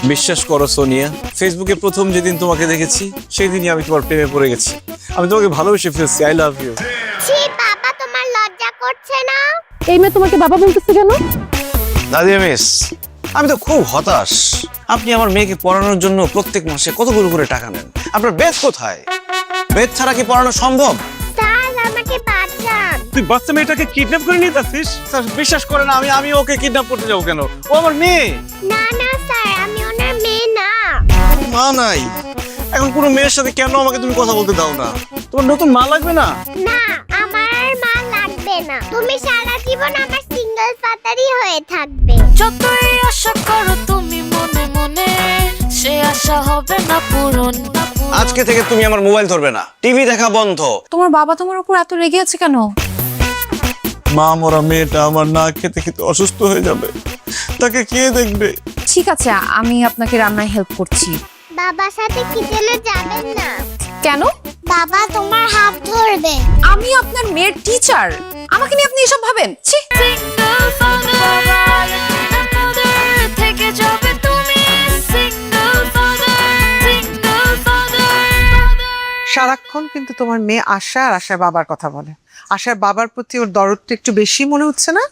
বিশ্বাস করো সোনিয়া, ফেসবুকে প্রথম যেদিন তোমাকে দেখেছি সেই দিনই আমি তোমার প্রেমে পড়ে গেছি। আমি তোমাকে ভালোবেসে ফেলছি। I love you. ছি বাবা, তোমার লজ্জা করছে না? এই মেয়ে তোমাকে বাবা বলতেছে কেন? দাদিয়া মিস, আমি তো খুব হতাশ। আপনি আমার মেয়েকে পড়ানোর জন্য প্রত্যেক মাসে কতগুলো করে টাকা নেন। আপনার বেদ কোথায়? বেদ ছাড়া কি পড়ানো সম্ভব? স্যার আমাকে বাঁচান। তুই বাচ্চা মেয়েটাকে কিডন্যাপ করে নিয়ে যাচ্ছিস? স্যার বিশ্বাস করে না, আমি ওকে কিডন্যাপ করতে যাবো কেন? ও আমার মেয়ে। না না স্যার, আমি ওনার মেয়ে না। মা নাই, এখন কোনো মেয়ের সাথে কেন আমাকে তুমি কথা বলতে দাও না? তোমার নতুন মা লাগবে না? না, আমার আর মা লাগবে না। তুমি সারা জীবন আমার সিঙ্গেল ফাদারই হয়ে থাকবে। যতই আশা করো তুমি মনে মনে, সে আশা হবে না পূরণ। আজকে থেকে তুমি আমার মোবাইল ধরবে না, টিভি দেখা বন্ধ। তোমার বাবা তোমার উপর এত রেগে আছে কেন? মা মরা মেয়েটা আমার না খেতে খেতে অসুস্থ হয়ে যাবে, তাকে কে দেখবে? ঠিক আছে, আমি আপনাকে রান্নায় হেল্প করছি। বাবার সাথে কিচেনে যাবেন না? কেন? বাবা তোমার হাত ধরবে। আমি আপনার মেয়ের টিচার, আমাকে নিয়ে আপনি এসব ভাবেন? ছি। সিঙ্গেল ফাদার থেকে যাবে তুমি, সিঙ্গেল ফাদার। সারাক্ষণ কিন্তু তোমার মেয়ে আশা আর আশার বাবার কথা বলে। আশার বাবার প্রতি ওর দরদটা একটু বেশি মনে হচ্ছে না?